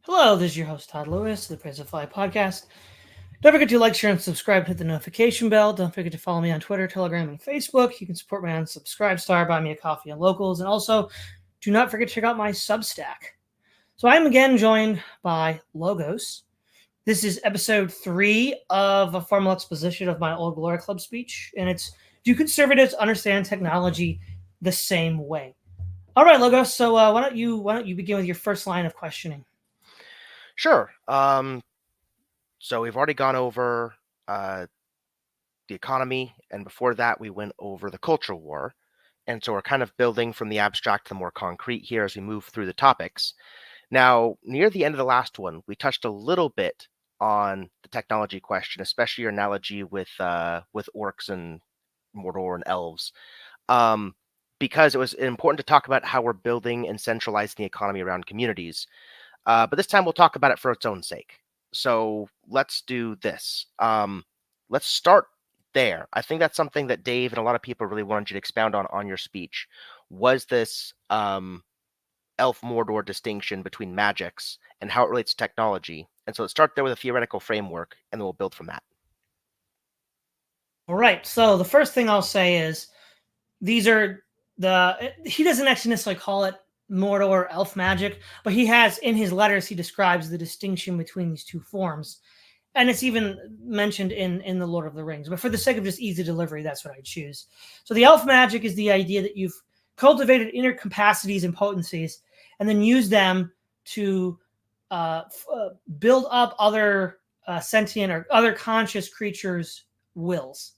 Hello, this is your host, Todd Lewis, of the Praise of Fly podcast. Don't forget to like, share, and subscribe. Hit the notification bell. Don't forget to follow me on Twitter, Telegram, and Facebook. You can support me on Subscribestar, buy me a coffee and locals. And also, do not forget to check out my Substack. So I am again joined by Logos. This is episode 3 of a formal exposition of my Old Glory Club speech. And it's, do conservatives understand technology the same way? All right, Logos. So why don't you begin with your first line of questioning? Sure. So we've already gone over the economy, and before that, we went over the cultural war. And so we're kind of building from the abstract to the more concrete here as we move through the topics. Now, near the end of the last one, we touched a little bit on the technology question, especially your analogy with orcs and Mordor and elves, because it was important to talk about how we're building and centralizing the economy around communities. But this time we'll talk about it for its own sake. So let's do this. Let's start there. I think that's something that Dave and a lot of people really wanted you to expound on your speech. Was this elf Mordor distinction between magics and how it relates to technology? And so let's start there with a theoretical framework, and then we'll build from that. All right. So the first thing I'll say is he doesn't actually necessarily call it Mordor or elf magic, but he has in his letters, he describes the distinction between these two forms. And it's even mentioned in the Lord of the Rings. But for the sake of just easy delivery, that's what I choose. So the elf magic is the idea that you've cultivated inner capacities and potencies and then use them to build up other sentient or other conscious creatures' wills.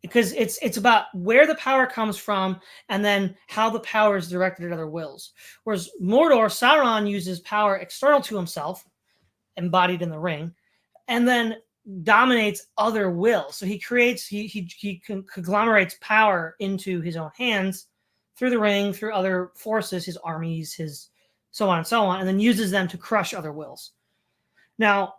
Because it's about where the power comes from and then how the power is directed at other wills. Whereas Mordor, Sauron uses power external to himself, embodied in the ring, and then dominates other wills. So he conglomerates power into his own hands through the ring, through other forces, his armies, his so on and so on, and then uses them to crush other wills. Now,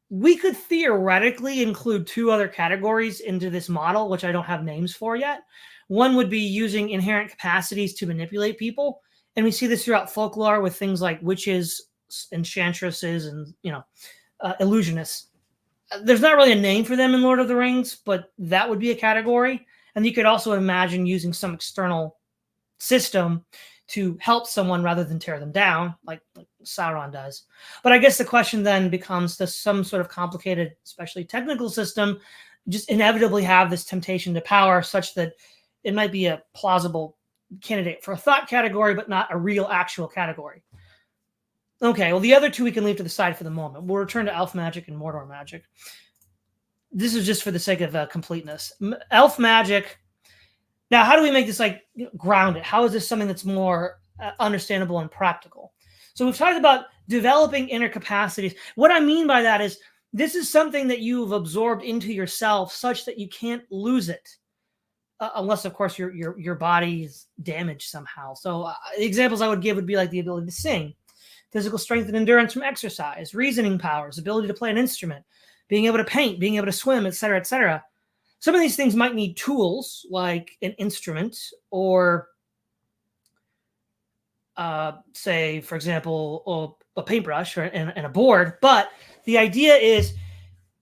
we could theoretically include 2 other categories into this model, which I don't have names for yet. One would be using inherent capacities to manipulate people. And we see this throughout folklore with things like witches, enchantresses, and, illusionists. There's not really a name for them in Lord of the Rings, but that would be a category. And you could also imagine using some external system to help someone rather than tear them down, like Sauron does. But I guess the question then becomes, does some sort of complicated, especially technical system, just inevitably have this temptation to power such that it might be a plausible candidate for a thought category, but not a real actual category? Okay, well, the other 2 we can leave to the side for the moment. We'll return to elf magic and Mordor magic. This is just for the sake of completeness. Elf magic. Now, how do we make this grounded? How is this something that's more understandable and practical? So we've talked about developing inner capacities. What I mean by that is this is something that you've absorbed into yourself such that you can't lose it, unless, of course, your body is damaged somehow. So the examples I would give would be like the ability to sing, physical strength and endurance from exercise, reasoning powers, ability to play an instrument, being able to paint, being able to swim, et cetera, et cetera. Some of these things might need tools like an instrument or, say, for example, a paintbrush and a board. But the idea is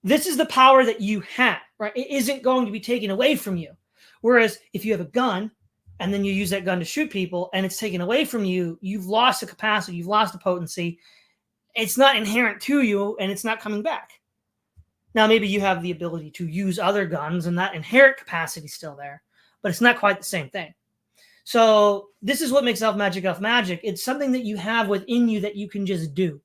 this is the power that you have, right? It isn't going to be taken away from you. Whereas if you have a gun and then you use that gun to shoot people and it's taken away from you, you've lost the capacity, you've lost the potency. It's not inherent to you and it's not coming back. Now, maybe you have the ability to use other guns and that inherent capacity is still there, but it's not quite the same thing. So this is what makes elf magic. It's something that you have within you that you can just do.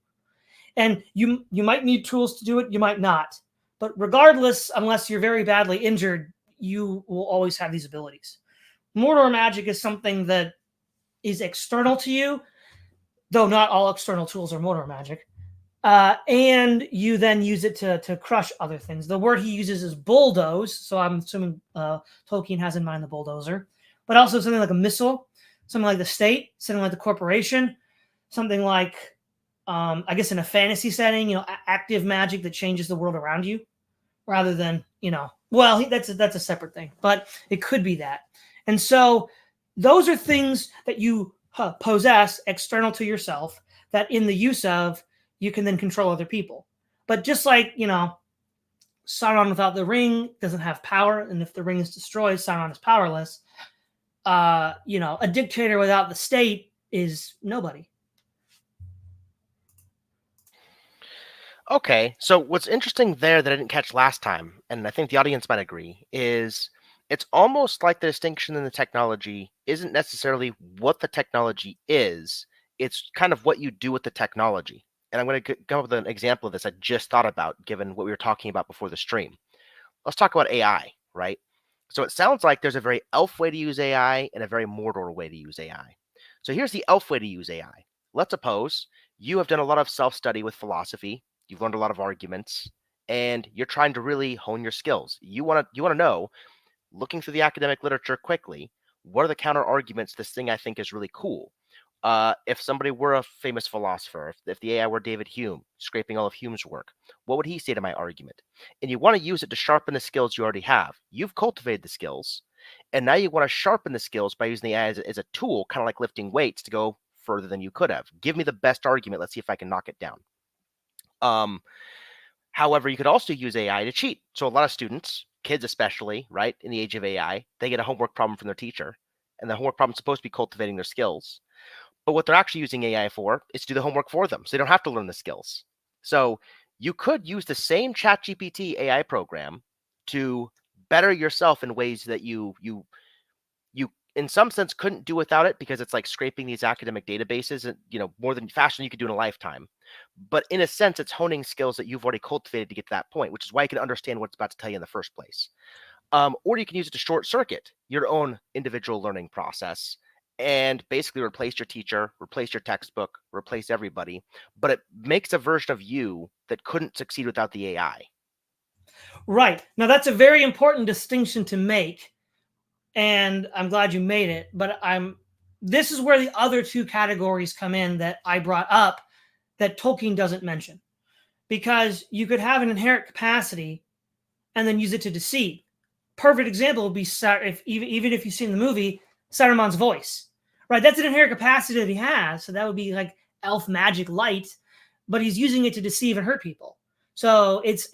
And you might need tools to do it, you might not. But regardless, unless you're very badly injured, you will always have these abilities. Mordor magic is something that is external to you, though not all external tools are Mordor magic. And you then use it to crush other things. The word he uses is bulldoze, so I'm assuming Tolkien has in mind the bulldozer, but also something like a missile, something like the state, something like the corporation, something like, I guess in a fantasy setting, active magic that changes the world around you, rather than, that's a separate thing, but it could be that. And so those are things that you possess external to yourself that in the use of, you can then control other people. But just like, Sauron without the ring doesn't have power, and if the ring is destroyed, Sauron is powerless. A dictator without the state is nobody. Okay, so what's interesting there that I didn't catch last time, and I think the audience might agree, is it's almost like the distinction in the technology isn't necessarily what the technology is, it's kind of what you do with the technology. And I'm going to come up with an example of this I just thought about, given what we were talking about before the stream. Let's talk about AI, right? So it sounds like there's a very elf way to use AI and a very Mordor way to use AI. So here's the elf way to use AI. Let's suppose you have done a lot of self-study with philosophy, you've learned a lot of arguments, and you're trying to really hone your skills. You want to know, looking through the academic literature quickly, what are the counter arguments to this thing I think is really cool? If somebody were a famous philosopher, if the AI were David Hume, scraping all of Hume's work, what would he say to my argument? And you want to use it to sharpen the skills you already have. You've cultivated the skills, and now you want to sharpen the skills by using the AI as a tool, kind of like lifting weights to go further than you could have. Give me the best argument. Let's see if I can knock it down. However, you could also use AI to cheat. So a lot of students, kids especially, right, in the age of AI, they get a homework problem from their teacher, and the homework problem is supposed to be cultivating their skills. But what they're actually using AI for is to do the homework for them, so they don't have to learn the skills. So you could use the same ChatGPT AI program to better yourself in ways that you in some sense couldn't do without it, because it's like scraping these academic databases and more than faster than you could do in a lifetime. But in a sense, it's honing skills that you've already cultivated to get to that point, which is why you can understand what it's about to tell you in the first place. Or you can use it to short circuit your own individual learning process and basically replace your teacher, replace your textbook, replace everybody. But it makes a version of you that couldn't succeed without the AI. Right. Now, that's a very important distinction to make, and I'm glad you made it. But this is where the other two categories come in that I brought up that Tolkien doesn't mention, because you could have an inherent capacity and then use it to deceive. Perfect example would be even if you've seen the movie Saruman's voice, right? That's an inherent capacity that he has, so that would be like elf magic light, but he's using it to deceive and hurt people. So it's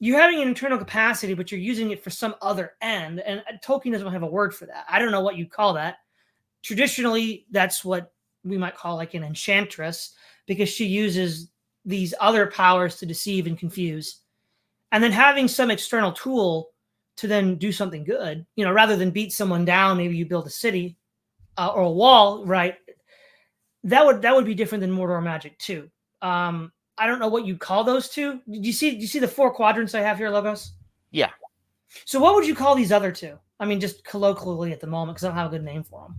you're having an internal capacity, but you're using it for some other end. And Tolkien doesn't have a word for that. I don't know what you'd call that. Traditionally, that's what we might call like an enchantress, because she uses these other powers to deceive and confuse. And then having some external tool to then do something good, rather than beat someone down, maybe you build a city or a wall, right? That would be different than Mordor magic too. I don't know what you call those two. Do you see the 4 quadrants I have here, Logos? Yeah. So what would you call these other two? I mean, just colloquially at the moment, because I don't have a good name for them.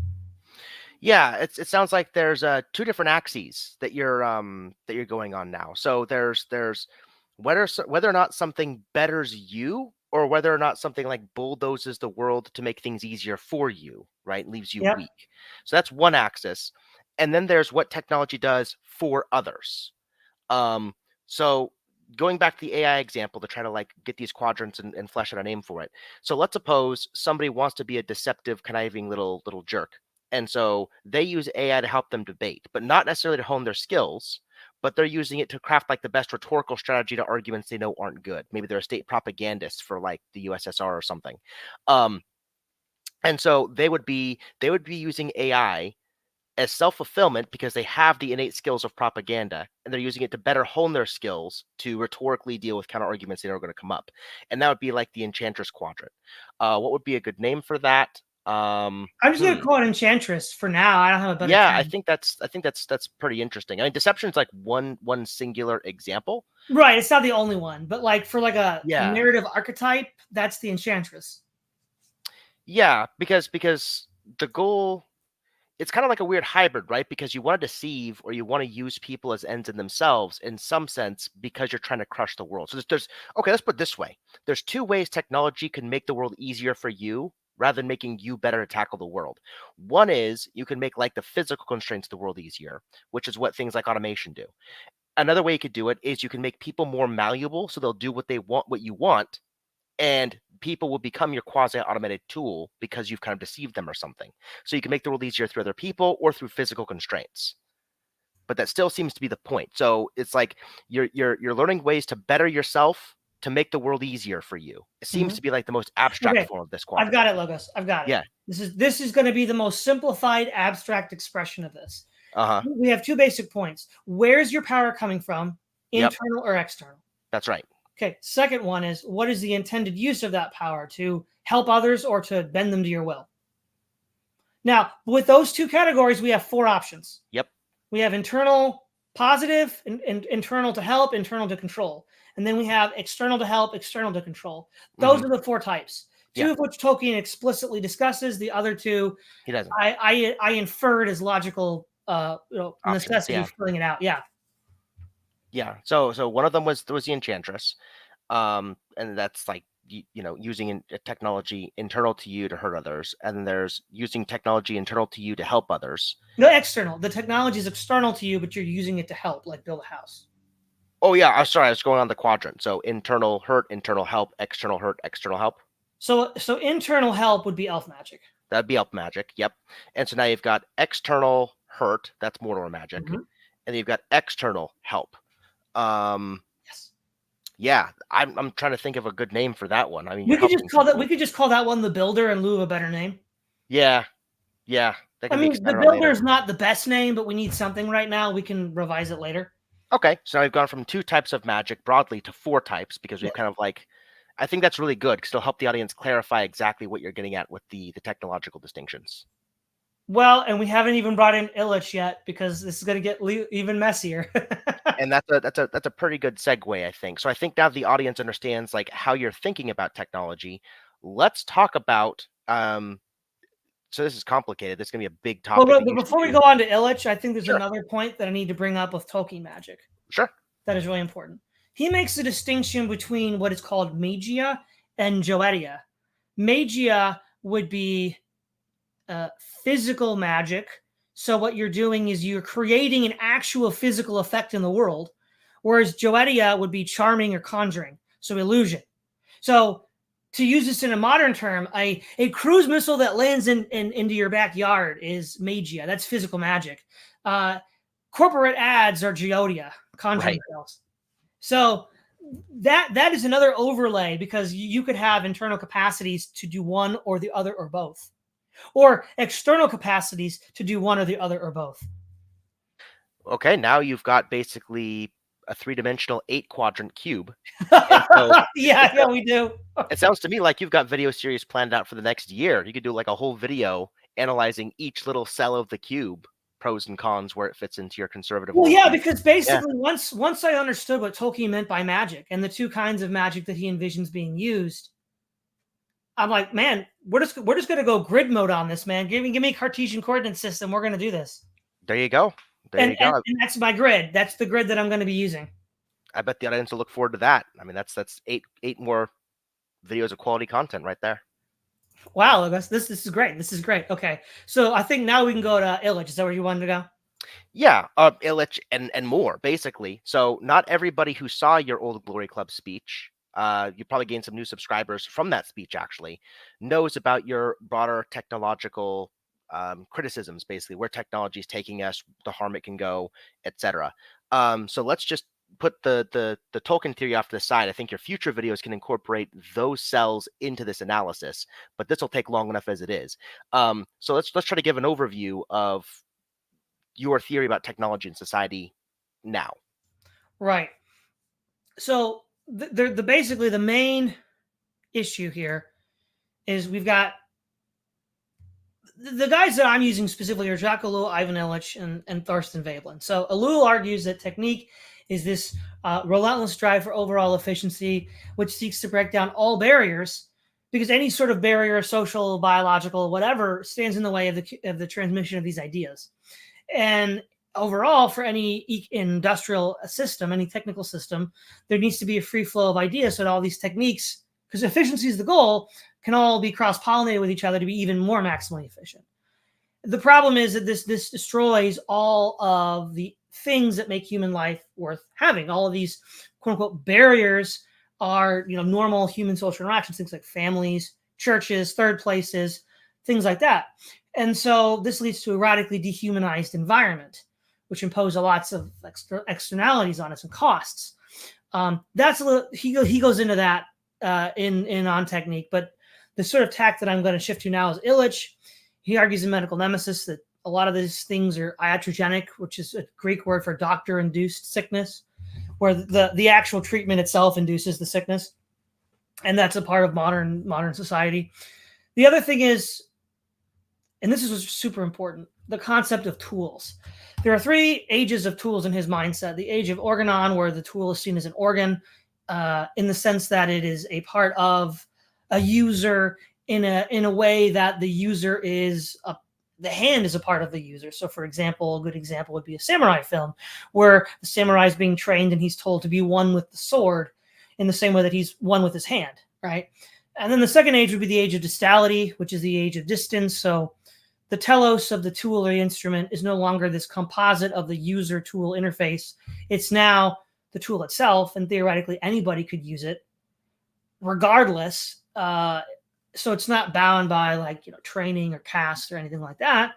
Yeah, it sounds like there's 2 different axes that you're going on now. So there's whether or not something betters you, or whether or not something like bulldozes the world to make things easier for you, right? Leaves you Yep. weak. So that's one axis. And then there's what technology does for others. So going back to the AI example to try to like get these quadrants and flesh out a name for it. So let's suppose somebody wants to be a deceptive, conniving little jerk. And so they use AI to help them debate, but not necessarily to hone their skills, but they're using it to craft like the best rhetorical strategy to arguments they know aren't good. Maybe they're a state propagandist for like the USSR or something. And so they would be using AI as self-fulfillment because they have the innate skills of propaganda, and they're using it to better hone their skills to rhetorically deal with counter arguments that are going to come up. And that would be like the Enchantress quadrant. What would be a good name for that? I'm just gonna call it Enchantress for now. I don't have a better Yeah, term. I think that's pretty interesting. I mean, deception's like one singular example. Right, it's not the only one, but like for like a Yeah. narrative archetype, that's the Enchantress. Yeah, because the goal, it's kind of like a weird hybrid, right? Because you want to deceive or you want to use people as ends in themselves in some sense because you're trying to crush the world. So there's okay, let's put it this way. There's 2 ways technology can make the world easier for you rather than making you better to tackle the world. One is you can make like the physical constraints of the world easier, which is what things like automation do. Another way you could do it is you can make people more malleable so they'll do what they want, what you want, and people will become your quasi-automated tool because you've kind of deceived them or something. So you can make the world easier through other people or through physical constraints. but that still seems to be the point. So it's like you're learning ways to better yourself to make the world easier for you. It seems to be like the most abstract form of this quadrant. I've got it, Logos. I've got it. Yeah. This is going to be the most simplified abstract expression of this. We have 2 basic points. Where's your power coming from? Internal or external? That's right. Okay. Second one is, what is the intended use of that power? To help others or to bend them to your will? Now, with those 2 categories, we have 4 options. Yep. We have internal positive, internal to help, internal to control. And then we have external to help, external to control. Those are the 4 types. 2 of which Tolkien explicitly discusses. The other 2, he doesn't. I inferred as logical necessity filling it out. Yeah. Yeah. So one of them was the Enchantress, and that's like using technology internal to you to hurt others, and then there's using technology internal to you to help others. No, external. The technology is external to you, but you're using it to help, like build a house. Oh yeah, I'm sorry, I was going on the quadrant. So internal hurt, internal help, external hurt, external help. So internal help would be elf magic. That'd be elf magic. Yep. And so now you've got external hurt. That's Mordor magic, and then you've got external help. Yes. Yeah, I'm trying to think of a good name for that one. I mean, we could just call that one the Builder in lieu of a better name. Yeah. I mean, the Builder is not the best name, but we need something right now. We can revise it later. Okay, so now we've gone from 2 types of magic broadly to 4 types because we've kind of like, I think that's really good because it'll help the audience clarify exactly what you're getting at with the technological distinctions. Well, and we haven't even brought in Illich yet because this is going to get even messier. And that's a pretty good segue, I think. So I think now the audience understands like how you're thinking about technology. Let's talk about so this is complicated. This is going to be a big topic. Well, but before we go on to Illich, I think there's another point that I need to bring up with Tolkien magic. Sure. That is really important. He makes a distinction between what is called Magia and goetia. Magia would be physical magic. So what you're doing is you're creating an actual physical effect in the world, whereas goetia would be charming or conjuring, so illusion. So to use this in a modern term, a cruise missile that lands into your backyard is Magia. That's physical magic. Corporate ads are goetia, conjuring spells. So that is another overlay because you could have internal capacities to do one or the other or both, or external capacities to do one or the other or both. Okay, now you've got basically a 3-dimensional 8-quadrant cube. Yeah, we do. It sounds to me like you've got video series planned out for the next year. You could do like a whole video analyzing each little cell of the cube, pros and cons, where it fits into your conservative. Well, yeah, because basically once I understood what Tolkien meant by magic and the 2 kinds of magic that he envisions being used, I'm like, man, we're just going to go grid mode on this, man. Give me a Cartesian coordinate system. We're going to do this. There you go. And that's my grid. That's the grid that I'm going to be using. I bet the audience will look forward to that. I mean, that's 8 more videos of quality content right there. Wow, this is great. This is great. Okay, so I think now we can go to Illich. Is that where you wanted to go? Yeah, Illich and more, basically. So not everybody who saw your Old Glory Club speech, you probably gained some new subscribers from that speech, actually, knows about your broader technological criticisms, basically, where technology is taking us, the harm it can go, etc. So let's just put the Tolkien theory off to the side. I think your future videos can incorporate those cells into this analysis, but this will take long enough as it is. So let's try to give an overview of your theory about technology and society now. Right. So basically the main issue here is we've got the guys that I'm using specifically are Jacques Ellul, Ivan Illich, and Thorsten Veblen. So Ellul argues that technique is this relentless drive for overall efficiency, which seeks to break down all barriers, because any sort of barrier, social, biological, whatever, stands in the way of the transmission of these ideas. And overall, for any industrial system, any technical system, there needs to be a free flow of ideas so that all these techniques, because efficiency is the goal, can all be cross-pollinated with each other to be even more maximally efficient. The problem is that this destroys all of the things that make human life worth having. All of these quote-unquote barriers are, normal human social interactions, things like families, churches, third places, things like that. And so this leads to a radically dehumanized environment which impose lots of externalities on us and costs. That's he goes into that in On Technique, but the sort of tack that I'm going to shift to now is Illich. He argues in Medical Nemesis that a lot of these things are iatrogenic, which is a Greek word for doctor-induced sickness, where the actual treatment itself induces the sickness, and that's a part of modern society. The other thing is, and this is super important, the concept of tools. There are 3 ages of tools in his mindset. The age of organon, where the tool is seen as an organ, in the sense that it is a part of a user in a way that the user is the hand is a part of the user. So, for example, a good example would be a samurai film, where the samurai is being trained and he's told to be one with the sword in the same way that he's one with his hand, right? And then the second age would be the age of distality, which is the age of distance. So the telos of the tool or the instrument is no longer this composite of the user-tool interface. It's now the tool itself, and theoretically anybody could use it regardless. So it's not bound by training or caste or anything like that.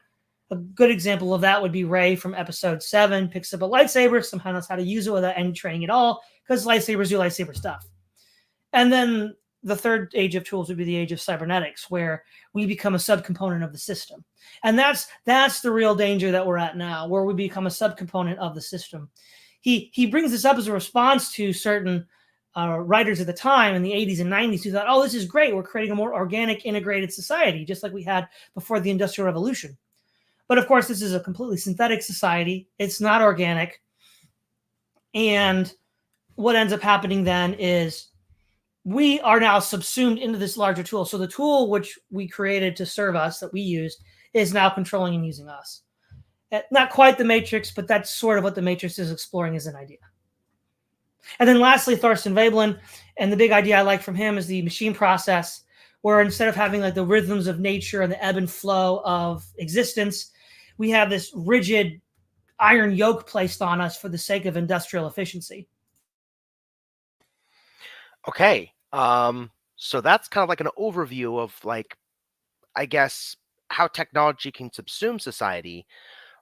A good example of that would be Ray from episode 7, picks up a lightsaber, somehow knows how to use it without any training at all, because lightsabers do lightsaber stuff. And then the third age of tools would be the age of cybernetics, where we become a subcomponent of the system. And that's the real danger that we're at now, where we become a subcomponent of the system. He brings this up as a response to certain writers at the time in the 80s and 90s who thought, oh, this is great. We're creating a more organic, integrated society, just like we had before the Industrial Revolution. But of course, this is a completely synthetic society. It's not organic. And what ends up happening then is we are now subsumed into this larger tool. So the tool which we created to serve us, that we used, is now controlling and using us. Not quite the Matrix, but that's sort of what the Matrix is exploring as an idea. And then lastly, Thorsten Veblen, and the big idea I like from him is the machine process, where instead of having the rhythms of nature and the ebb and flow of existence, we have this rigid iron yoke placed on us for the sake of industrial efficiency. Okay. So that's kind of like an overview of I guess, how technology can subsume society.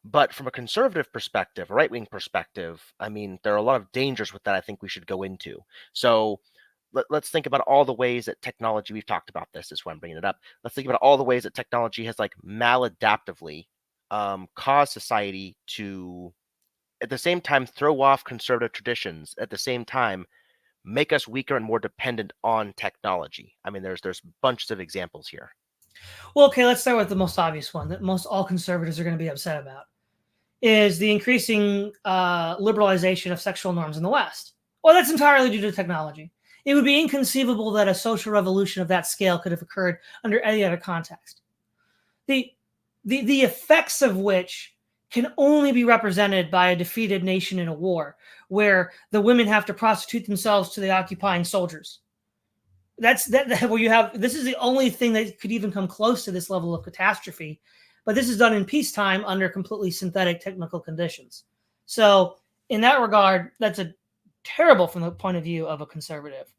But from a conservative perspective, a right-wing perspective, I mean, there are a lot of dangers with that I think we should go into. So let's think about all the ways that technology, we've talked about this is why I'm bringing it up. Let's think about all the ways that technology has maladaptively caused society to, at the same time, throw off conservative traditions, at the same time, make us weaker and more dependent on technology. I mean, there's bunches of examples here. Well, okay, let's start with the most obvious one that most all conservatives are going to be upset about, is the increasing liberalization of sexual norms in the West. Well, that's entirely due to technology. It would be inconceivable that a social revolution of that scale could have occurred under any other context. The effects of which can only be represented by a defeated nation in a war, where the women have to prostitute themselves to the occupying soldiers. That's where you have, this is the only thing that could even come close to this level of catastrophe. But this is done in peacetime under completely synthetic technical conditions. So in that regard, that's a terrible from the point of view of a conservative.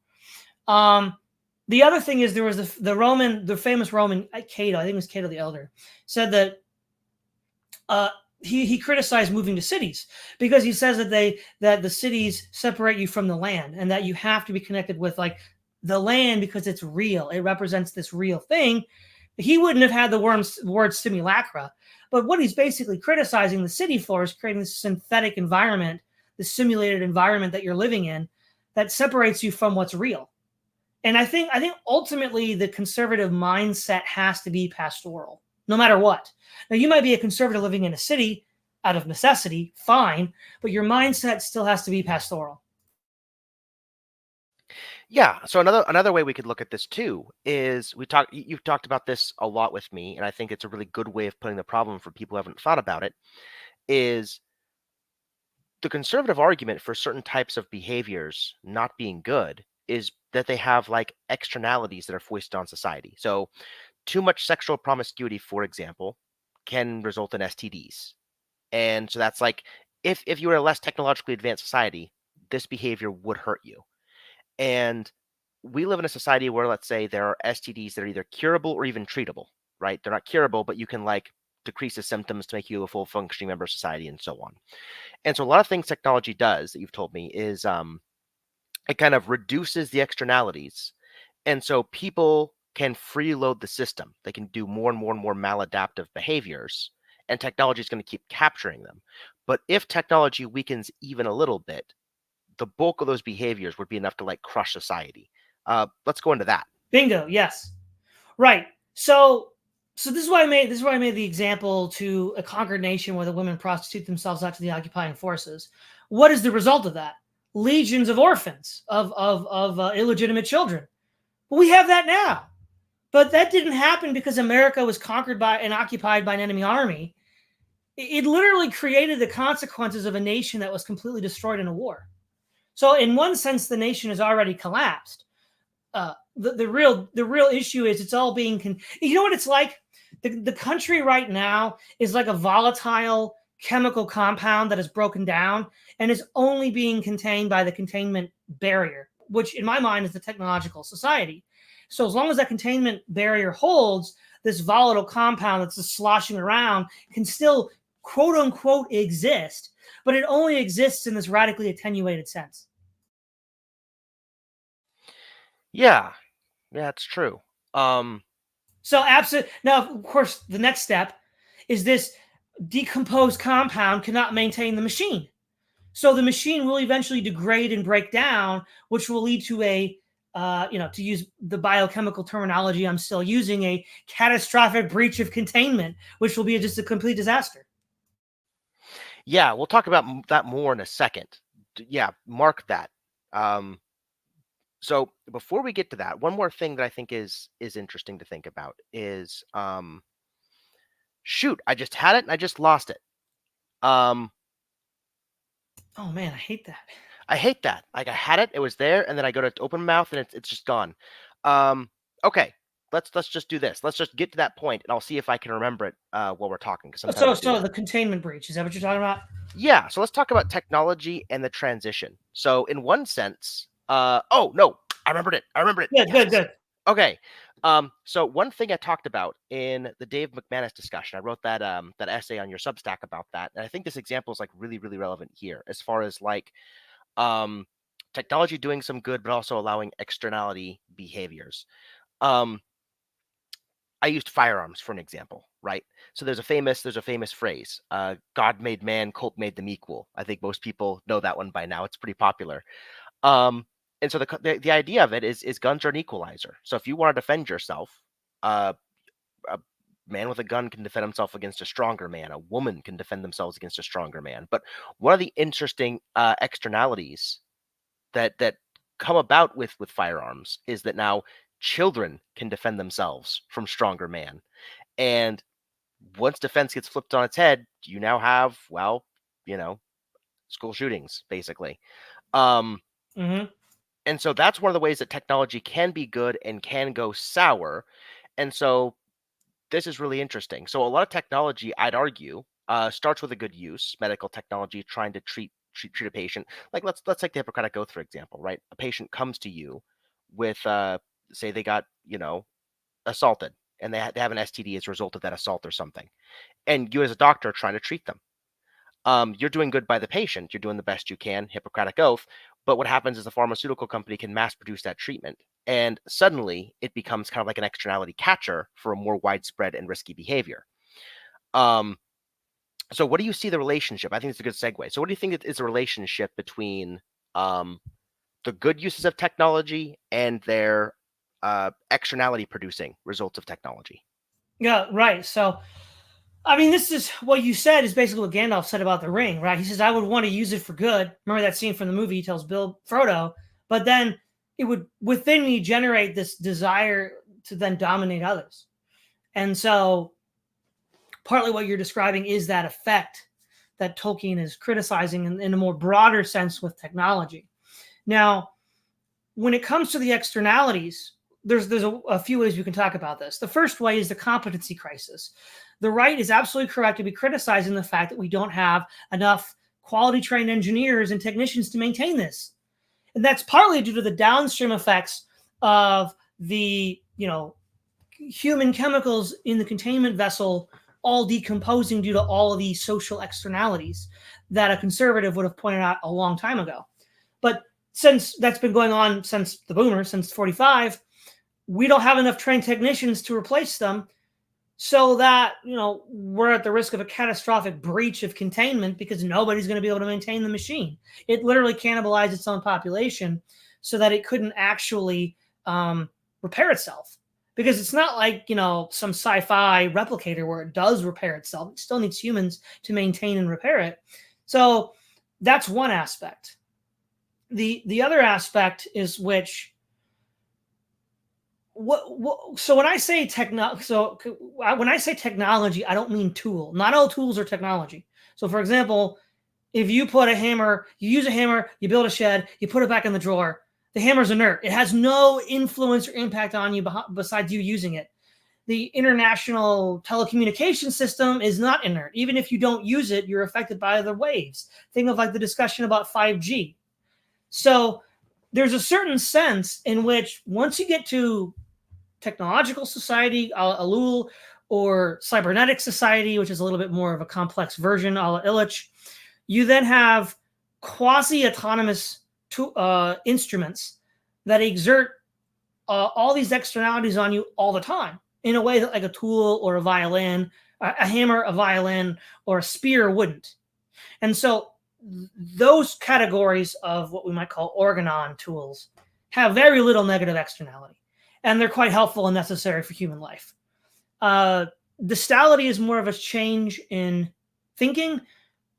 The other thing is there was the famous Roman Cato, I think it was Cato the Elder, said that he criticized moving to cities because he says that the cities separate you from the land and that you have to be connected with the land because it's real. It represents this real thing. He wouldn't have had the word simulacra, but what he's basically criticizing the city for is creating this synthetic environment, this simulated environment that you're living in that separates you from what's real. And I think ultimately the conservative mindset has to be pastoral, no matter what. Now, you might be a conservative living in a city out of necessity, fine, but your mindset still has to be pastoral. Yeah. So another way we could look at this too is you've talked about this a lot with me, and I think it's a really good way of putting the problem for people who haven't thought about it, is the conservative argument for certain types of behaviors not being good is that they have externalities that are foisted on society. So too much sexual promiscuity, for example, can result in STDs. And so that's if you were a less technologically advanced society, this behavior would hurt you. And we live in a society where, let's say, there are STDs that are either curable or even treatable, right? They're not curable, but you can decreases symptoms to make you a full functioning member of society, and so on. And so a lot of things technology does that you've told me is it kind of reduces the externalities. And so people can freeload the system. They can do more and more and more maladaptive behaviors, and technology is going to keep capturing them. But if technology weakens even a little bit, the bulk of those behaviors would be enough to like crush society. Let's go into that. Bingo. Yes. Right. So this is why I made the example to a conquered nation where the women prostitute themselves out to the occupying forces. What is the result of that? Legions of orphans of illegitimate children. Well, we have that now, but that didn't happen because America was conquered by and occupied by an enemy army. It literally created the consequences of a nation that was completely destroyed in a war. So, in one sense, the nation has already collapsed. The real issue is it's all being you know what it's like. The country right now is like a volatile chemical compound that is broken down and is only being contained by the containment barrier, which in my mind is the technological society. So as long as that containment barrier holds, this volatile compound that's just sloshing around can still quote unquote exist, but it only exists in this radically attenuated sense. Yeah, it's true. So absolutely. Now, of course, the next step is this decomposed compound cannot maintain the machine. So the machine will eventually degrade and break down, which will lead to a, to use the biochemical terminology I'm still using, a catastrophic breach of containment, which will be just a complete disaster. Yeah, we'll talk about that more in a second. Yeah, mark that. So before we get to that, one more thing that I think is interesting to think about is shoot, I just had it and I just lost it. Oh man, I hate that. I hate that. Like I had it, it was there, and then I go to open mouth and it's just gone. Okay, let's just do this. Let's just get to that point, and I'll see if I can remember it while we're talking. So the containment breach, is that what you're talking about? Yeah. So let's talk about technology and the transition. So in one sense, oh no, I remembered it. Good. Okay. So one thing I talked about in the Dave McManus discussion, I wrote that that essay on your Substack about that, and I think this example is like really, really relevant here as far as like technology doing some good, but also allowing externality behaviors. I used firearms for an example, right? So there's a famous phrase, God made man, cult made them equal. I think most people know that one by now. It's pretty popular. And so the idea of it is guns are an equalizer. So if you want to defend yourself, a man with a gun can defend himself against a stronger man. A woman can defend themselves against a stronger man. But one of the interesting externalities that come about with firearms is that now children can defend themselves from stronger man. And once defense gets flipped on its head, you now have, well, school shootings, basically. And so that's one of the ways that technology can be good and can go sour. And so this is really interesting. So a lot of technology, I'd argue, starts with a good use, medical technology, trying to treat a patient. Like let's take the Hippocratic Oath, for example, right? A patient comes to you with, say they got, assaulted and they have an STD as a result of that assault or something. And you as a doctor are trying to treat them. You're doing good by the patient. You're doing the best you can, Hippocratic Oath. But what happens is the pharmaceutical company can mass produce that treatment. And suddenly it becomes kind of like an externality catcher for a more widespread and risky behavior. So what do you see the relationship? I think it's a good segue. So what do you think is the relationship between the good uses of technology and their externality producing results of technology? Yeah, right. So I mean, this is what you said is basically what Gandalf said about the ring, right? He says, I would want to use it for good. Remember that scene from the movie? He tells Frodo, but then it would within me generate this desire to then dominate others. And so partly what you're describing is that effect that Tolkien is criticizing in a more broader sense with technology. Now, when it comes to the externalities, there's a few ways we can talk about this. The first way is the competency crisis. The right is absolutely correct to be criticizing the fact that we don't have enough quality trained engineers and technicians to maintain this. And that's partly due to the downstream effects of the, human chemicals in the containment vessel all decomposing due to all of these social externalities that a conservative would have pointed out a long time ago. But since that's been going on since the boomers, since 45, we don't have enough trained technicians to replace them, so that, we're at the risk of a catastrophic breach of containment because nobody's going to be able to maintain the machine. It literally cannibalized its own population so that it couldn't actually repair itself. Because it's not like, some sci-fi replicator where it does repair itself. It still needs humans to maintain and repair it. So that's one aspect. The other aspect is so when I say technology, I don't mean tool. Not all tools are technology. So for example, if you put a hammer, you use a hammer, you build a shed, you put it back in the drawer, the hammer's inert. It has no influence or impact on you besides you using it. The international telecommunication system is not inert. Even if you don't use it, you're affected by the waves. Think of like the discussion about 5G. So there's a certain sense in which once you get to technological society, a la Ellul, or cybernetic society, which is a little bit more of a complex version, a la Illich, you then have quasi-autonomous instruments that exert all these externalities on you all the time in a way that like a tool or a violin, a hammer, a violin, or a spear wouldn't. And so those categories of what we might call organon tools have very little negative externality, and they're quite helpful and necessary for human life. Distality is more of a change in thinking,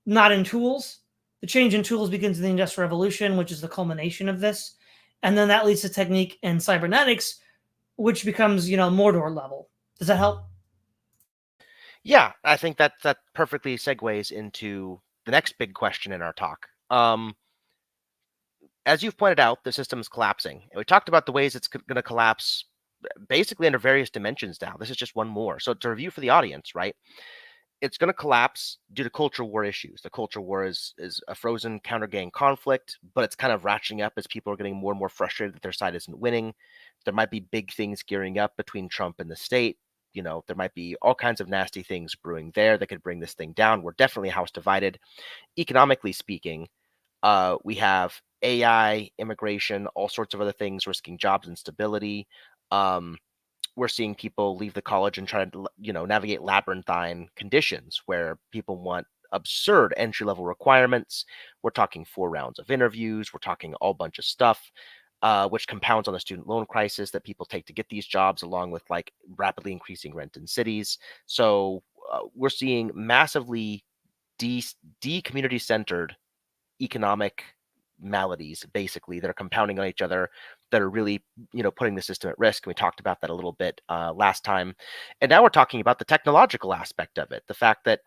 not in tools. The change in tools begins in the Industrial Revolution, which is the culmination of this. And then that leads to technique and cybernetics, which becomes, Mordor level. Does that help? Yeah, I think that perfectly segues into the next big question in our talk. As you've pointed out, the system is collapsing. And we talked about the ways it's going to collapse basically under various dimensions now. This is just one more. So to review for the audience, right? It's going to collapse due to culture war issues. The culture war is a frozen counter-gang conflict, but it's kind of ratcheting up as people are getting more and more frustrated that their side isn't winning. There might be big things gearing up between Trump and the state. There might be all kinds of nasty things brewing there that could bring this thing down. We're definitely house divided. Economically speaking, we have AI, immigration, all sorts of other things risking jobs and stability. We're seeing people leave the college and try to, navigate labyrinthine conditions where people want absurd entry-level requirements. We're talking 4 rounds of interviews. We're talking a whole bunch of stuff, which compounds on the student loan crisis that people take to get these jobs, along with like rapidly increasing rent in cities. So we're seeing massively de-community-centered economic maladies, basically, that are compounding on each other, that are really, putting the system at risk. And we talked about that a little bit last time. And now we're talking about the technological aspect of it, the fact that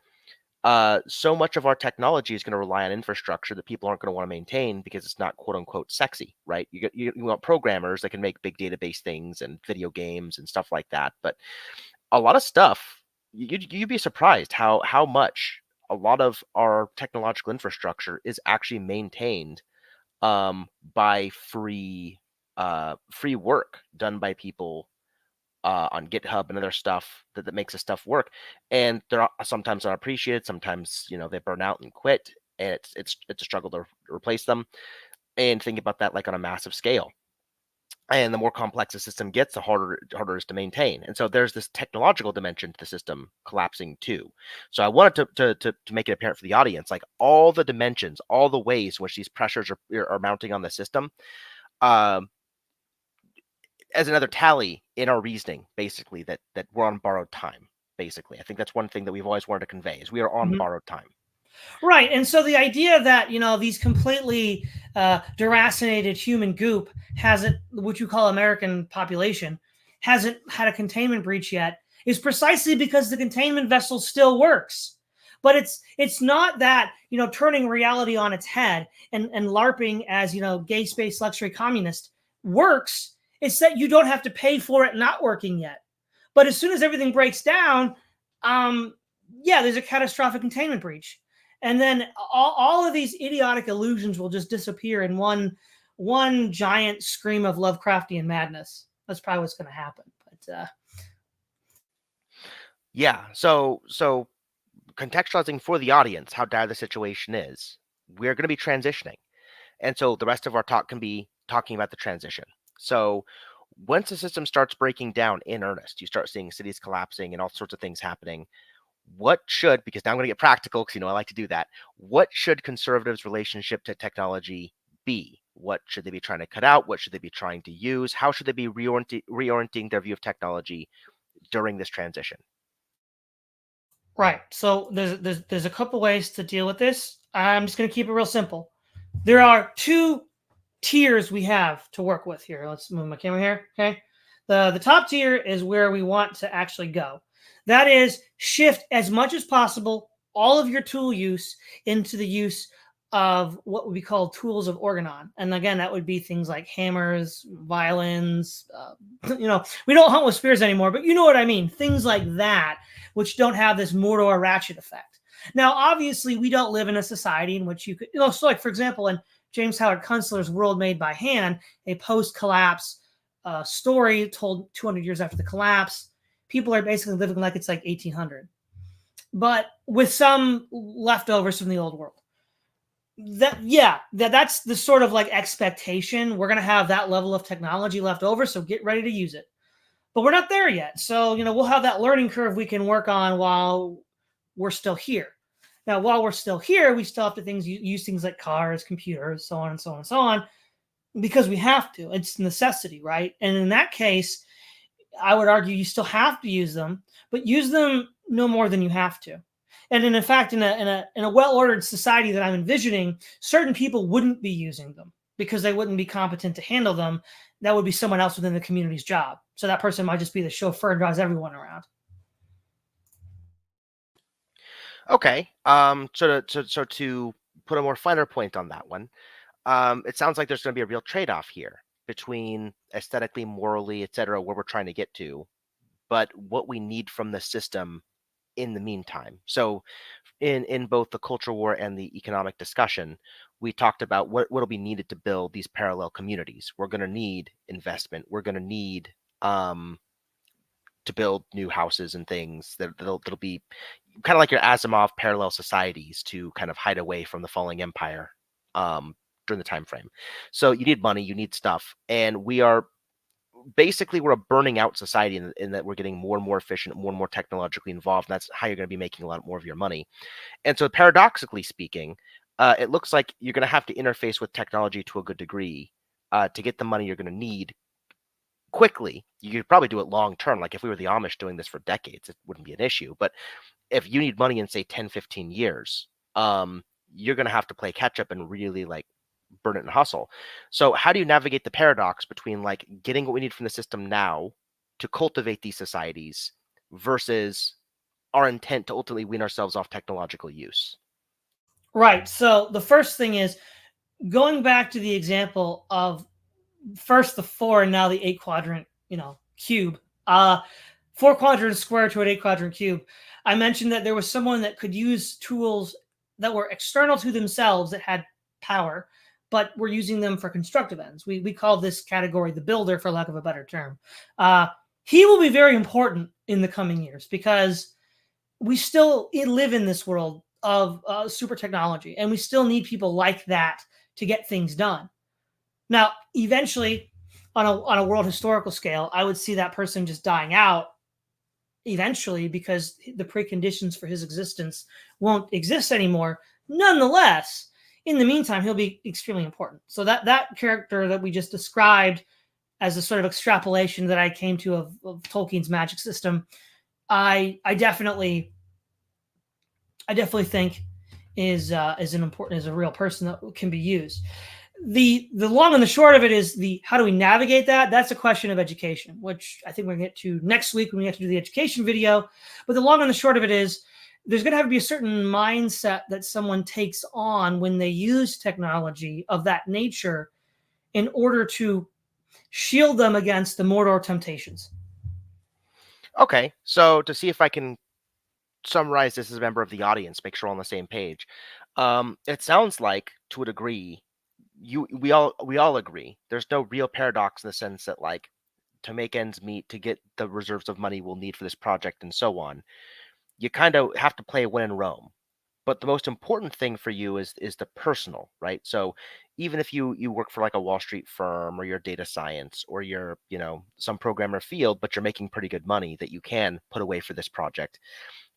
so much of our technology is going to rely on infrastructure that people aren't going to want to maintain because it's not quote unquote sexy, right? You want programmers that can make big database things and video games and stuff like that. But a lot of stuff, you'd be surprised how much a lot of our technological infrastructure is actually maintained by free work done by people on GitHub and other stuff that makes the stuff work. And they're sometimes unappreciated. Sometimes, they burn out and quit, and it's a struggle to replace them. And think about that like on a massive scale. And the more complex the system gets, the harder it is to maintain. And so there's this technological dimension to the system collapsing too. So I wanted to make it apparent for the audience, like all the dimensions, all the ways in which these pressures are mounting on the system, as another tally in our reasoning, basically, that we're on borrowed time. Basically, I think that's one thing that we've always wanted to convey, is we are on borrowed time. Right. And so the idea that, these completely deracinated human goop what you call American population, hasn't had a containment breach yet, is precisely because the containment vessel still works. But it's not that, turning reality on its head and LARPing as, gay space luxury communist works. It's that you don't have to pay for it not working yet. But as soon as everything breaks down, there's a catastrophic containment breach. And then all of these idiotic illusions will just disappear in one giant scream of Lovecraftian madness. That's probably what's going to happen. But Yeah. So contextualizing for the audience how dire the situation is, we're going to be transitioning. And so the rest of our talk can be talking about the transition. So once the system starts breaking down in earnest, you start seeing cities collapsing and all sorts of things happening. What should, because now I'm going to get practical because I like to do that. What should conservatives' relationship to technology be? What should they be trying to cut out? What should they be trying to use? How should they be reorienting their view of technology during this transition? Right. So there's a couple ways to deal with this. I'm just going to keep it real simple. There are two tiers we have to work with here. Let's move my camera here. Okay. The top tier is where we want to actually go. That is shift as much as possible all of your tool use into the use of what would be called tools of organon. And again, that would be things like hammers, violins. We don't hunt with spears anymore, but you know what I mean. Things like that, which don't have this mortar or ratchet effect. Now, obviously, we don't live in a society in which you could, so like, for example, in James Howard Kunstler's World Made by Hand, a post-collapse story told 200 years after the collapse. People are basically living like it's like 1800, but with some leftovers from the old world. That's the sort of like expectation. We're going to have that level of technology left over, so get ready to use it. But we're not there yet. So, we'll have that learning curve we can work on while we're still here. Now, while we're still here, we still have to use things like cars, computers, so on and so on and so on, because we have to. It's necessity, right? And in that case, I would argue you still have to use them, but use them no more than you have to. And in fact, in a well-ordered society that I'm envisioning, certain people wouldn't be using them because they wouldn't be competent to handle them. That would be someone else within the community's job. So that person might just be the chauffeur and drives everyone around. Okay. To put a more finer point on that one, it sounds like there's going to be a real trade-off here between aesthetically, morally, etc., where we're trying to get to, but what we need from the system in the meantime. So in both the culture war and the economic discussion, we talked about what'll be needed to build these parallel communities. We're going to need investment. We're going to need to build new houses and things that'll be kind of like your Asimov parallel societies to kind of hide away from the falling empire during the time frame. So you need money, you need stuff, and we're a burning out society in that we're getting more and more efficient, more and more technologically involved. And that's how you're going to be making a lot more of your money. And so, paradoxically speaking, it looks like you're going to have to interface with technology to a good degree to get the money you're going to need quickly. You could probably do it long term. Like if we were the Amish doing this for decades, it wouldn't be an issue. But if you need money in, say, 10, 15 years, you're going to have to play catch up and really like burn it and hustle. So how do you navigate the paradox between like getting what we need from the system now to cultivate these societies versus our intent to ultimately wean ourselves off technological use? Right. So the first thing is going back to the example of first the 4 and now the 8 quadrant, cube. 4 quadrant square to an 8 quadrant cube. I mentioned that there was someone that could use tools that were external to themselves that had power, but were using them for constructive ends. We call this category the builder, for lack of a better term. He will be very important in the coming years because we still live in this world of super technology, and we still need people like that to get things done. Now, eventually, on a world historical scale, I would see that person just dying out eventually because the preconditions for his existence won't exist anymore. Nonetheless, in the meantime, he'll be extremely important. So that character that we just described as a sort of extrapolation that I came to of Tolkien's magic system, I definitely think is a real person that can be used. The long and the short of it is how do we navigate that? That's a question of education, which I think we're going to get to next week when we have to do the education video. But the long and the short of it is there's going to have to be a certain mindset that someone takes on when they use technology of that nature in order to shield them against the Mordor temptations. Okay, so to see if I can summarize this as a member of the audience, make sure we're on the same page. It sounds like, to a degree, we all agree there's no real paradox in the sense that like to make ends meet, to get the reserves of money we'll need for this project, and so on. You kind of have to play when in Rome. But the most important thing for you is the personal, right? So even if you work for like a Wall Street firm, or you're data science, or you're, some programmer field, but you're making pretty good money that you can put away for this project,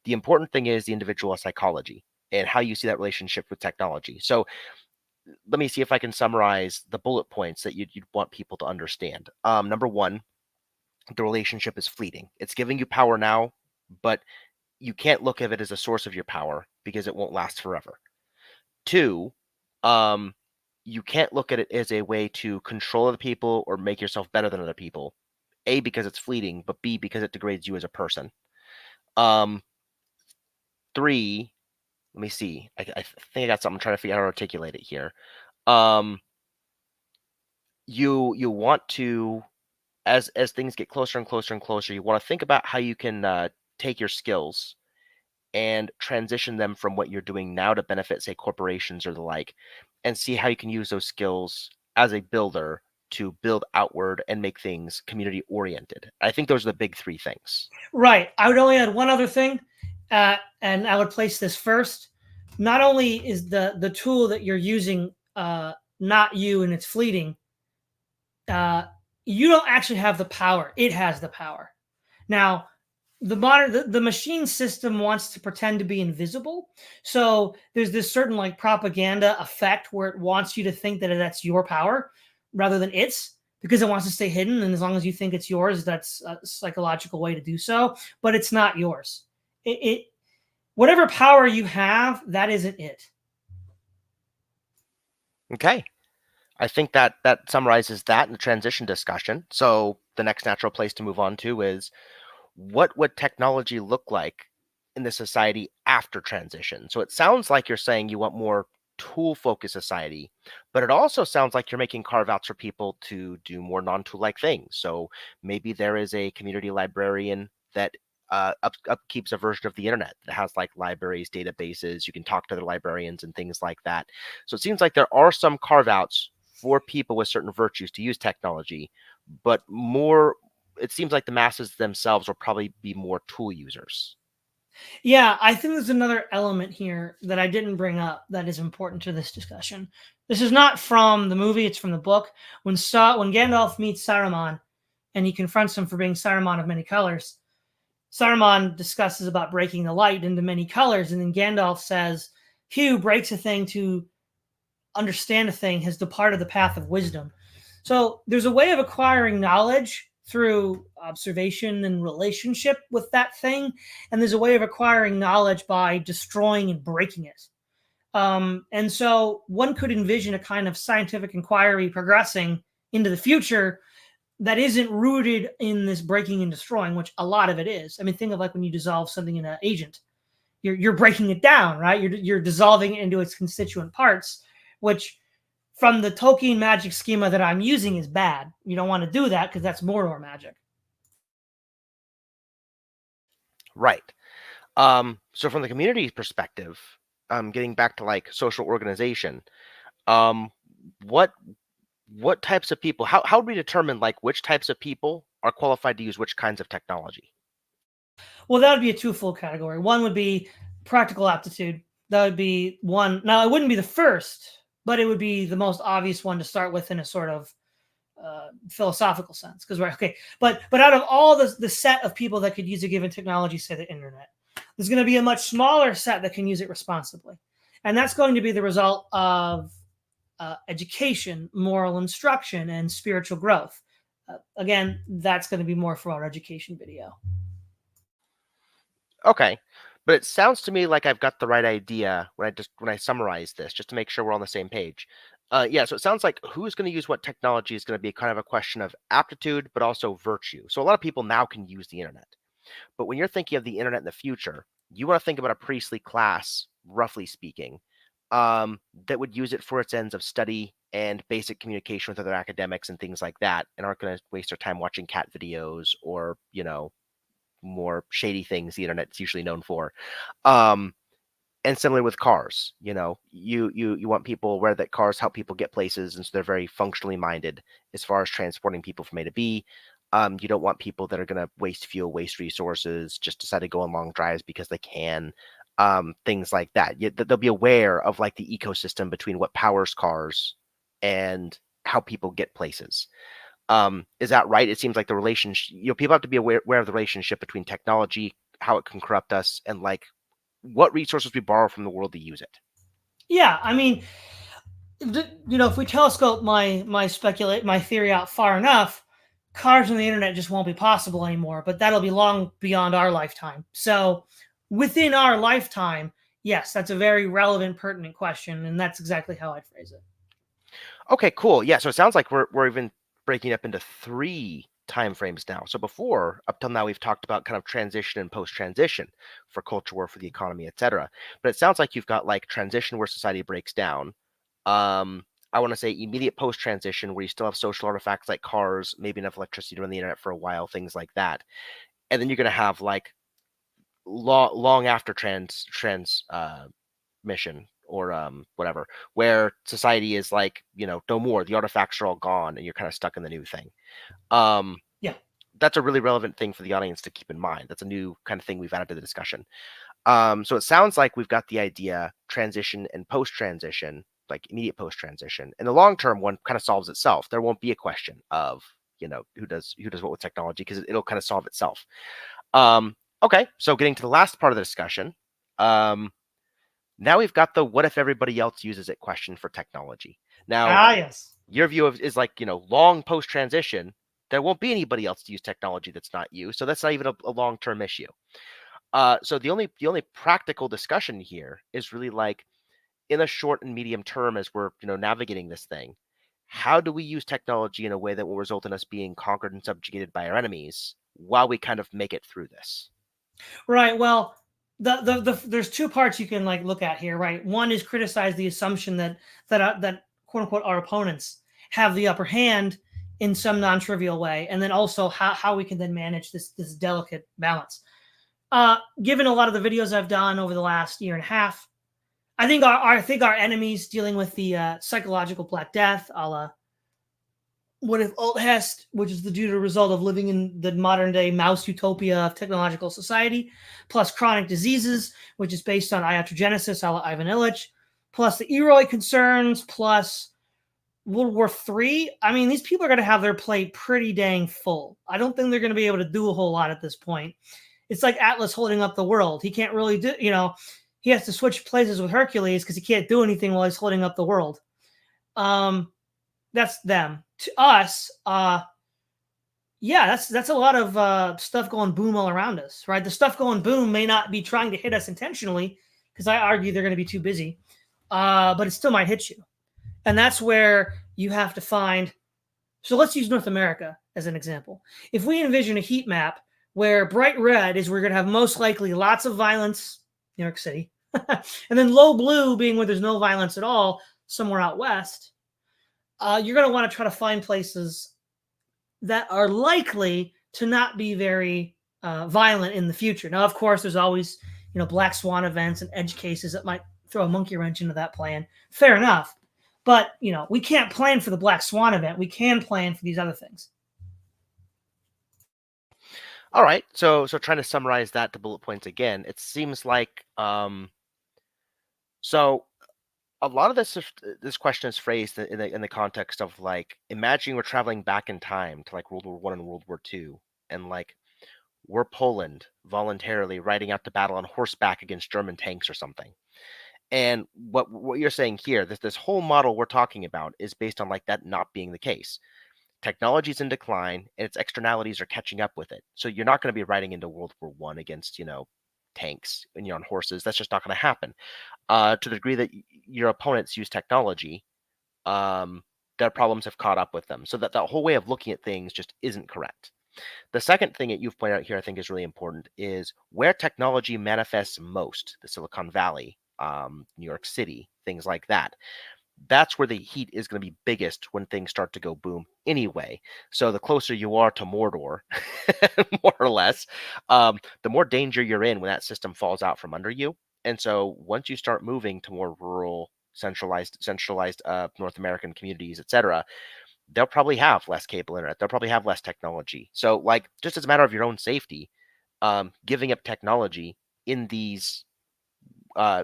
the important thing is the individual psychology and how you see that relationship with technology. So let me see if I can summarize the bullet points that you'd want people to understand. Number one, the relationship is fleeting. It's giving you power now, but you can't look at it as a source of your power because it won't last forever. Two, um, you can't look at it as a way to control other people or make yourself better than other people. A, because it's fleeting, but B, because it degrades you as a person. Um, Three, let me see. I think I got something. I'm trying to figure out how to articulate it here. Um, you want to, as things get closer and closer and closer, you want to think about how you can take your skills and transition them from what you're doing now to benefit, say, corporations or the like, and see how you can use those skills as a builder to build outward and make things community oriented. I think those are the big three things. Right. I would only add one other thing, and I would place this first. Not only is the tool that you're using not you and it's fleeting, you don't actually have the power. It has the power. Now, the machine system wants to pretend to be invisible. So there's this certain like propaganda effect where it wants you to think that that's your power rather than its, because it wants to stay hidden. And as long as you think it's yours, that's a psychological way to do so. But it's not yours. It whatever power you have, that isn't it. Okay. I think that summarizes that in the transition discussion. So the next natural place to move on to is, what would technology look like in the society after transition? So it sounds like you're saying you want more tool-focused society, but it also sounds like you're making carve-outs for people to do more non-tool-like things. So maybe there is a community librarian that upkeeps a version of the internet that has like libraries, databases. You can talk to the librarians and things like that. So it seems like there are some carve-outs for people with certain virtues to use technology, but more, it seems like the masses themselves will probably be more tool users. Yeah, I think there's another element here that I didn't bring up that is important to this discussion. This is not from the movie; it's from the book. When Gandalf meets Saruman, and he confronts him for being Saruman of many colors, Saruman discusses about breaking the light into many colors, and then Gandalf says, "He who breaks a thing to understand a thing has departed the path of wisdom." So there's a way of acquiring knowledge through observation and relationship with that thing, and there's a way of acquiring knowledge by destroying and breaking it. And so one could envision a kind of scientific inquiry progressing into the future that isn't rooted in this breaking and destroying, which a lot of it is. I mean, think of like when you dissolve something in an agent, you're breaking it down, right? You're dissolving it into its constituent parts, which from the Tolkien magic schema that I'm using is bad. You don't want to do that because that's Mordor magic. Right. So from the community perspective, getting back to like social organization, um, what types of people? How do we determine like which types of people are qualified to use which kinds of technology? Well, that would be a twofold category. One would be practical aptitude. That would be one. Now, it wouldn't be the first, but it would be the most obvious one to start with in a sort of philosophical sense. Because we're okay, but out of all the set of people that could use a given technology, say the internet, there's going to be a much smaller set that can use it responsibly, and that's going to be the result of education, moral instruction, and spiritual growth. Again, that's going to be more for our education video. Okay. But it sounds to me like I've got the right idea when I summarize this, just to make sure we're on the same page. Yeah, so it sounds like who's going to use what technology is going to be kind of a question of aptitude, but also virtue. So a lot of people now can use the internet. But when you're thinking of the internet in the future, you want to think about a priestly class, roughly speaking, that would use it for its ends of study and basic communication with other academics and things like that, and aren't going to waste their time watching cat videos or, more shady things the internet's usually known for. Um, and similarly with cars, you want people aware that cars help people get places, and so they're very functionally minded as far as transporting people from A to B. You don't want people that are going to waste fuel, waste resources, just decide to go on long drives because they can. Things like that. They'll be aware of like the ecosystem between what powers cars and how people get places. Is that right? It seems like the relationship, people have to be aware of the relationship between technology, how it can corrupt us, and like what resources we borrow from the world to use it. Yeah, I mean, if we telescope my theory out far enough, cars and the internet just won't be possible anymore. But that'll be long beyond our lifetime. So within our lifetime, yes, that's a very relevant, pertinent question, and that's exactly how I'd phrase it. Okay, cool. Yeah, so it sounds like we're even breaking up into 3 time frames now. So before, up till now, we've talked about kind of transition and post-transition for culture war, for the economy, etc. But it sounds like you've got like transition where society breaks down. I want to say immediate post-transition where you still have social artifacts like cars, maybe enough electricity to run the internet for a while, things like that. And then you're going to have like long after mission or whatever, where society is like, no more, the artifacts are all gone and you're kind of stuck in the new thing. Yeah. That's a really relevant thing for the audience to keep in mind. That's a new kind of thing we've added to the discussion. So it sounds like we've got the idea transition and post-transition, like immediate post-transition. And the long-term one kind of solves itself. There won't be a question of, who does what with technology, because it'll kind of solve itself. Okay, so getting to the last part of the discussion, now we've got the what if everybody else uses it question for technology. Now, yes. your view is like, long post-transition, there won't be anybody else to use technology that's not you. So that's not even a long-term issue. So the only practical discussion here is really like in a short and medium term as we're, navigating this thing, how do we use technology in a way that will result in us being conquered and subjugated by our enemies while we kind of make it through this? Right. Well, there's 2 parts you can like look at here, right? One is criticize the assumption that quote unquote our opponents have the upper hand in some non-trivial way, and then also how we can then manage this delicate balance. Given a lot of the videos I've done over the last year and a half, I think our enemies dealing with the psychological Black Death, a la what if alt Hest, which is the due to result of living in the modern day mouse utopia of technological society, plus chronic diseases, which is based on iatrogenesis, a la Ivan Illich, plus the eroid concerns, plus World War III. I mean, these people are going to have their plate pretty dang full. I don't think they're going to be able to do a whole lot at this point. It's like Atlas holding up the world. He can't really do, he has to switch places with Hercules because he can't do anything while he's holding up the world. That's them. To us, that's a lot of stuff going boom all around us, right? The stuff going boom may not be trying to hit us intentionally, because I argue they're going to be too busy, but it still might hit you. And that's where you have to find. So let's use North America as an example. If we envision a heat map where bright red is we're going to have most likely lots of violence, New York City, and then low blue being where there's no violence at all, somewhere out west, you're going to want to try to find places that are likely to not be very violent in the future. Now, of course, there's always, black swan events and edge cases that might throw a monkey wrench into that plan. Fair enough. But, we can't plan for the black swan event. We can plan for these other things. All right. So trying to summarize that to bullet points again, it seems like so a lot of this question is phrased in the context of like, imagine we're traveling back in time to like World War I and World War II, and like we're Poland voluntarily riding out to battle on horseback against German tanks or something. And what you're saying here, this whole model we're talking about is based on like that not being the case. Technology is in decline and its externalities are catching up with it. So you're not going to be riding into World War I against, tanks and you're on horses. That's just not going to happen. To the degree that your opponents use technology, their problems have caught up with them. So that whole way of looking at things just isn't correct. The second thing that you've pointed out here, I think, is really important, is where technology manifests most, the Silicon Valley, New York City, things like that. That's where the heat is going to be biggest when things start to go boom anyway. So the closer you are to Mordor, more or less, the more danger you're in when that system falls out from under you. And so once you start moving to more rural, centralized North American communities, etc., they'll probably have less cable internet. They'll probably have less technology. So, like, just as a matter of your own safety, giving up technology in these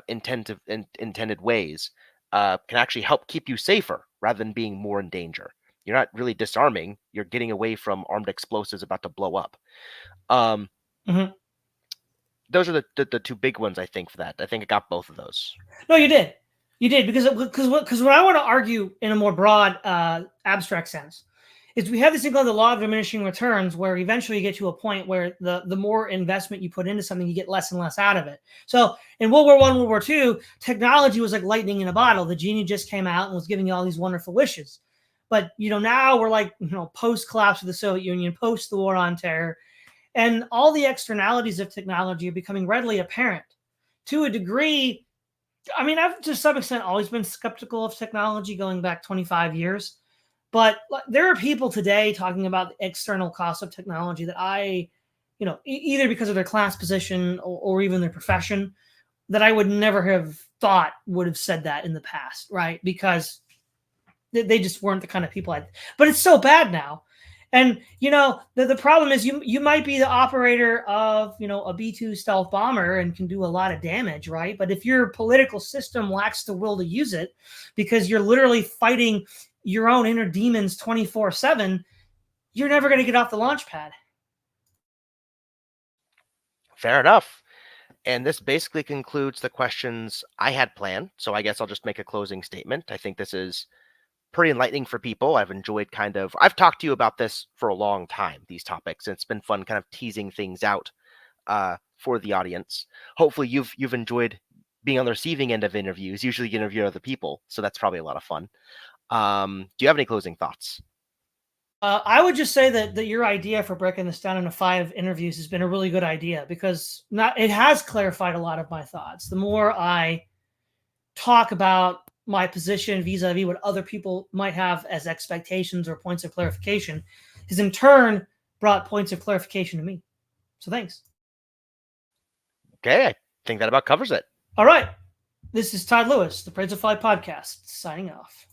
intended ways can actually help keep you safer rather than being more in danger. You're not really disarming. You're getting away from armed explosives about to blow up. Mhm. Those are the two big ones, I think, for that. I think I got both of those. No, you did. You did because what I want to argue in a more broad, abstract sense is we have this thing called the law of diminishing returns, where eventually you get to a point where the more investment you put into something, you get less and less out of it. So in World War I, World War II, technology was like lightning in a bottle. The genie just came out and was giving you all these wonderful wishes. But now we're like post collapse of the Soviet Union, post the war on terror, and all the externalities of technology are becoming readily apparent. To a degree, I mean, I've to some extent always been skeptical of technology going back 25 years. But there are people today talking about the external costs of technology that I, either because of their class position or even their profession, that I would never have thought would have said that in the past, right? Because they just weren't the kind of people but it's so bad now. And the problem is you might be the operator of a B-2 stealth bomber and can do a lot of damage, right? But if your political system lacks the will to use it because you're literally fighting your own inner demons 24/7, you're never going to get off the launch pad. Fair enough. And this basically concludes the questions I had planned. So I guess I'll just make a closing statement. I think this is pretty enlightening for people. I've talked to you about this for a long time, these topics, and it's been fun kind of teasing things out for the audience. Hopefully you've enjoyed being on the receiving end of interviews. Usually you interview other people, so that's probably a lot of fun. Do you have any closing thoughts? I would just say that your idea for breaking this down into 5 interviews has been a really good idea, because it has clarified a lot of my thoughts. The more I talk about my position vis-a-vis what other people might have as expectations or points of clarification, has in turn brought points of clarification to me. So thanks. Okay, I think that about covers it. All right. This is Todd Lewis, the Praise of Fly podcast, signing off.